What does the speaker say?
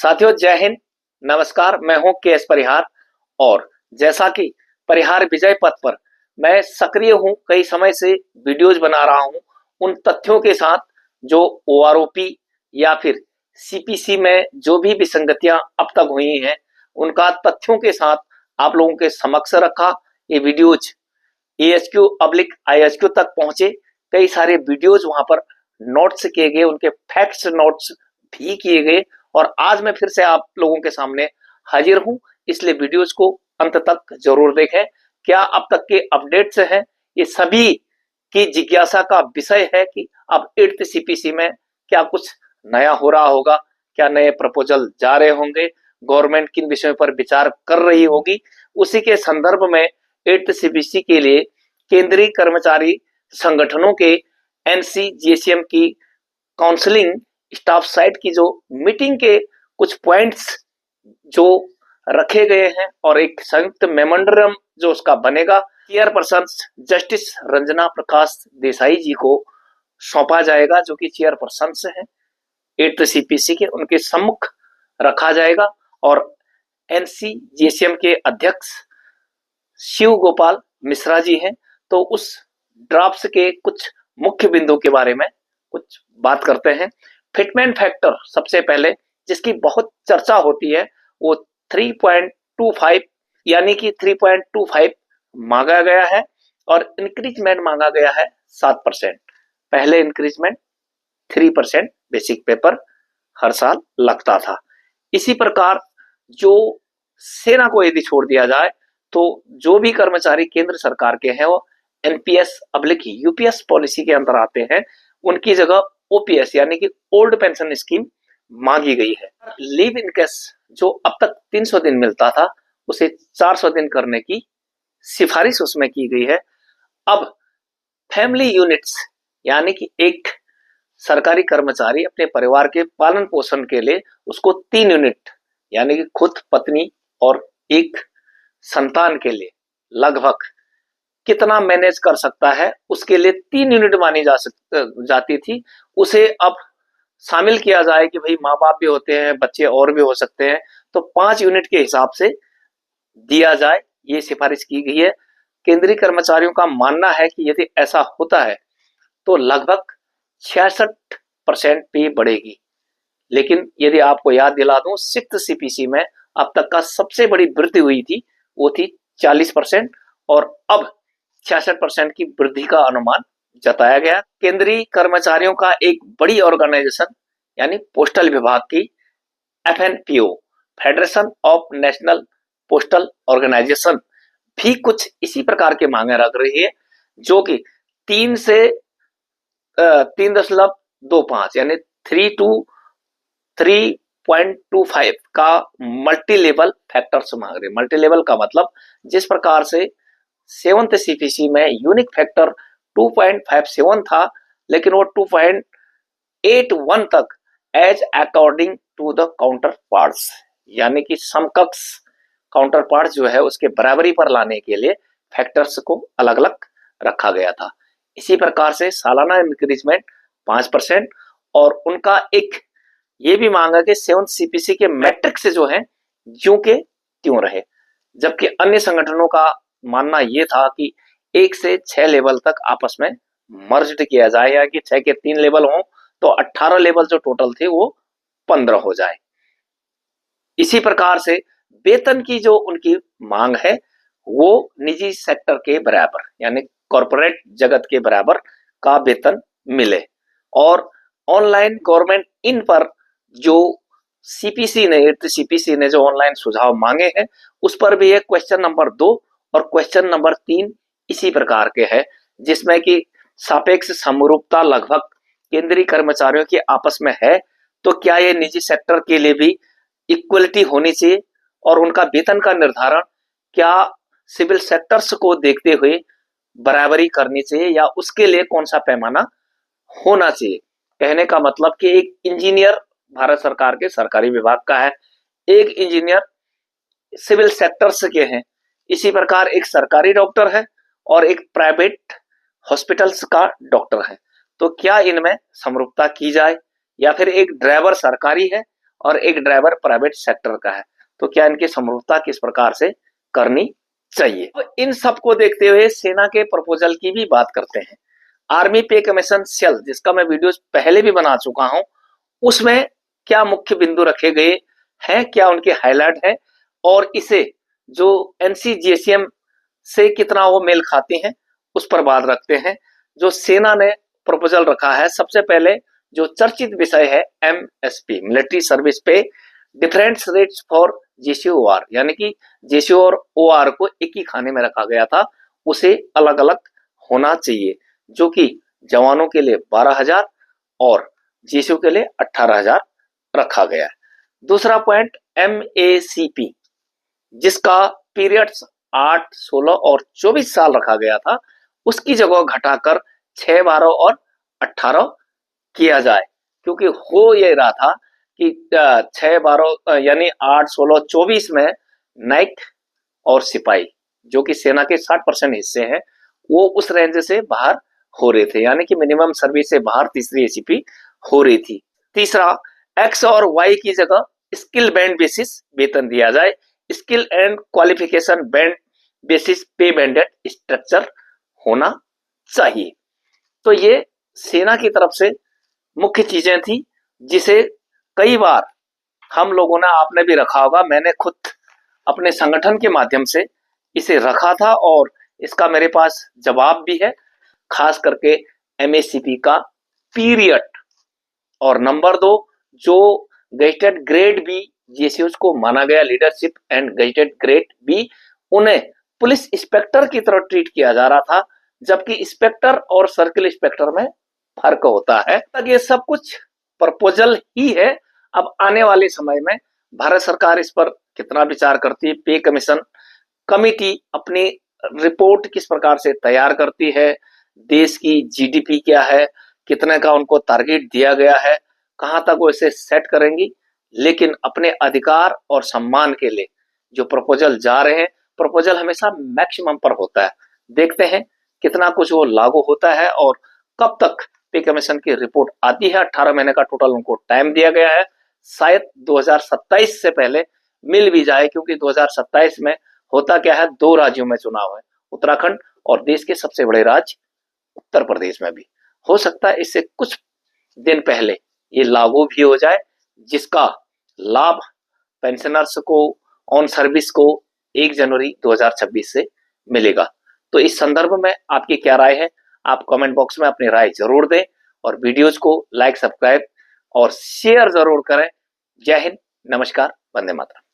साथियों, जय हिंद। नमस्कार। मैं हूं के एस परिहार। और जैसा कि परिहार विजय पथ पर मैं सक्रिय हूं, कई समय से वीडियोज बना रहा हूं उन तथ्यों के साथ जो ओआरओपी या फिर सीपीसी में जो भी विसंगतियां अब तक हुई हैं उनका तथ्यों के साथ आप लोगों के समक्ष रखा। ये वीडियोज एएचक्यू पब्लिक आईएचक्यू तक पहुंचे। कई सारे वीडियोज वहां पर नोट्स किए गए, उनके फैक्ट्स नोट्स भी किए गए। और आज मैं फिर से आप लोगों के सामने हाजिर हूं, इसलिए वीडियोज को अंत तक जरूर देखें। क्या अब तक के अपडेट्स हैं, ये सभी की जिज्ञासा का विषय है कि अब 8th सीपीसी में क्या कुछ नया हो रहा होगा, क्या नए प्रपोजल जा रहे होंगे, गवर्नमेंट किन विषयों पर विचार कर रही होगी। उसी के संदर्भ में 8th सीपीसी के लिए केंद्रीय कर्मचारी संगठनों के एनसीजीएसएम की काउंसलिंग स्टाफ साइट की जो मीटिंग के कुछ पॉइंट्स जो रखे गए हैं और एक संयुक्त मेमोरेंडम जो उसका बनेगा, चेयरपर्सन जस्टिस रंजना प्रकाश देसाई जी को सौंपा जाएगा, जो कि चेयरपर्सन हैं 8th सीपीसी के, उनके सम्मुख रखा जाएगा। और एनसीजीएसएम के अध्यक्ष शिव गोपाल मिश्रा जी हैं। तो उस ड्राफ्ट के कुछ मुख्य बिंदु के बारे में कुछ बात करते हैं। फिटमेंट फैक्टर सबसे पहले जिसकी बहुत चर्चा होती है वो 3.25 यानी कि 3.25 मांगा गया है और इंक्रीजमेंट मांगा गया है 7%। पहले इंक्रीजमेंट 3% बेसिक पेपर हर साल लगता था। इसी प्रकार जो सेना को यदि छोड़ दिया जाए तो जो भी कर्मचारी केंद्र सरकार के हैं वो एनपीएस अब्लिक यूपीएस पॉलिसी के अंदर आते हैं, उनकी जगह ओपीएस यानी कि ओल्ड पेंशन स्कीम मांगी गई है। लीव इन केस जो अब तक 300 दिन मिलता था उसे 400 दिन करने की सिफारिश उसमें की गई है। अब फैमिली यूनिट्स यानी कि एक सरकारी कर्मचारी अपने परिवार के पालन पोषण के लिए उसको 3 यूनिट यानी कि खुद, पत्नी और एक संतान के लिए लगभग कितना मैनेज कर सकता है, उसके लिए 3 यूनिट मानी जाती थी। उसे अब शामिल किया जाए कि भाई माँ बाप भी होते हैं, बच्चे और भी हो सकते हैं, तो 5 यूनिट के हिसाब से दिया जाए, ये सिफारिश की गई है। केंद्रीय कर्मचारियों का मानना है कि यदि ऐसा होता है तो लगभग 66% पे बढ़ेगी। लेकिन यदि आपको याद दिला दूं, 6th सीपीसी में अब तक का सबसे बड़ी वृद्धि हुई थी वो थी 40% और अब 66% की वृद्धि का अनुमान जताया गया। केंद्रीय कर्मचारियों का एक बड़ी ऑर्गेनाइजेशन यानी पोस्टल विभाग की FNPO, federation of national postal organisation, भी कुछ इसी प्रकार के मांगे रख रही है, जो कि 3 से 3.25 यानी 3 to 3.25 का मल्टी लेवल फैक्टर्स मांग रहे। मल्टी लेवल का मतलब जिस प्रकार से 7th सीपीसी में यूनिक फैक्टर 2.57 था, लेकिन वो 2.81 तक as according to the counterparts यानी कि समकक्ष काउंटर पार्ट जो है उसके बराबरी पर लाने के लिए फैक्टर्स को अलग अलग रखा गया था। इसी प्रकार से सालाना इंक्रीजमेंट 5% और उनका एक ये भी मांगा कि 7th सीपीसी के मैट्रिक्स जो है ज्यों के त्यों रहे, जबकि अन्य संगठनों का मानना ये था कि 1 से 6 लेवल तक आपस में मर्ज्ड किया जाए, या कि 6 के 3 लेवल हो तो 18 लेवल जो टोटल थे वो 15 हो जाए। इसी प्रकार से वेतन की जो उनकी मांग है वो निजी सेक्टर के बराबर यानी कॉर्पोरेट जगत के बराबर का वेतन मिले। और ऑनलाइन गवर्नमेंट इन पर जो सीपीसी ने 8th सीपीसी ने जो ऑनलाइन सुझाव मांगे हैं उस पर भी एक क्वेश्चन नंबर 2 और क्वेश्चन नंबर 3 इसी प्रकार के हैं, जिसमें कि सापेक्ष समरूपता लगभग केंद्रीय कर्मचारियों की आपस में है, तो क्या ये निजी सेक्टर के लिए भी इक्वलिटी होनी चाहिए और उनका वेतन का निर्धारण क्या सिविल सेक्टर्स को देखते हुए बराबरी करनी चाहिए या उसके लिए कौन सा पैमाना होना चाहिए। कहने का मतलब कि एक इंजीनियर भारत सरकार के सरकारी विभाग का है, एक इंजीनियर सिविल सेक्टर्स के हैं, इसी प्रकार एक सरकारी डॉक्टर है और एक प्राइवेट हॉस्पिटल्स का डॉक्टर है। तो क्या इनमें समरूपता की जाए, या फिर एक ड्राइवर सरकारी है और एक ड्राइवर प्राइवेट सेक्टर का है। तो क्या इनकी समरूपता किस प्रकार से करनी चाहिए। तो इन सब को देखते हुए सेना के प्रपोजल की भी बात करते हैं। आर्मी पे कमीशन सेल, जिसका मैं वीडियोस पहले भी बना चुका हूं, उसमें क्या मुख्य बिंदु रखे गए हैं, क्या उनके हाईलाइट है, और इसे जो एनसीजीएसएम से कितना वो मेल खाते हैं, उस पर बात रखते हैं। जो सेना ने प्रपोजल रखा है, सबसे पहले जो चर्चित विषय है एमएसपी, मिलिट्री सर्विस पे different rates for JCO OR, यानी कि जेसीओ और ओआर को एक ही खाने में रखा गया था, उसे अलग अलग होना चाहिए, जो कि जवानों के लिए 12,000 और जेसीओ के लिए 18,000 रखा गया है। दूसरा पॉइंट एमएसीपी, जिसका पीरियड्स 8, 16 और 24 साल रखा गया था, उसकी जगह घटाकर 6, 12 और 18 किया जाए, क्योंकि हो ये रहा था कि 6, 12 यानी 8, 16, 24 में नाइक और सिपाही, जो कि सेना के 60% हिस्से हैं, वो उस रेंज से बाहर हो रहे थे, यानी कि मिनिमम सर्विस से बाहर तीसरी एसीपी हो रही थी। तीसरा, एक्स और वाई की जगह स्किल बैंड बेसिस वेतन दिया जाए, skill and qualification band basis पे बैंडेड स्ट्रक्चर होना चाहिए। तो ये सेना की तरफ से मुख्य चीजें थी, जिसे कई बार हम लोगों ने, आपने भी रखा होगा, मैंने खुद अपने संगठन के माध्यम से इसे रखा था और इसका मेरे पास जवाब भी है, खास करके एमएससीपी का पीरियड। और नंबर 2, जो गेजेटेड ग्रेड बी जेसीओस को माना गया leadership and gazetted grade B, उन्हें पुलिस इंस्पेक्टर की तरह ट्रीट किया जा रहा था, जबकि इंस्पेक्टर और सर्किल इंस्पेक्टर में फर्क होता है। तक ये सब कुछ प्रपोजल ही है। अब आने वाले समय में भारत सरकार इस पर कितना विचार करती है, पे कमीशन कमिटी अपनी रिपोर्ट किस प्रकार से तैयार करती है, देश की जीडीपी क्या है, कितने का उनको टारगेट दिया गया है, कहां तक वो इसे सेट करेंगी, लेकिन अपने अधिकार और सम्मान के लिए जो प्रपोजल जा रहे हैं, प्रपोजल हमेशा मैक्सिमम पर होता है। देखते हैं कितना कुछ वो लागू होता है और कब तक पे कमीशन की रिपोर्ट आती है। 18 महीने का टोटल उनको टाइम दिया गया है, शायद 2027 से पहले मिल भी जाए, क्योंकि 2027 में होता क्या है, 2 राज्यों में चुनाव है, उत्तराखंड और देश के सबसे बड़े राज्य उत्तर प्रदेश में भी। हो सकता है इससे कुछ दिन पहले ये लागू भी हो जाए, जिसका लाभ पेंशनर्स को, ऑन सर्विस को 1 जनवरी 2026 से मिलेगा। तो इस संदर्भ में आपकी क्या राय है, आप कमेंट बॉक्स में अपनी राय जरूर दें और वीडियोज को लाइक, सब्सक्राइब और शेयर जरूर करें। जय हिंद, नमस्कार, वंदे मातरम।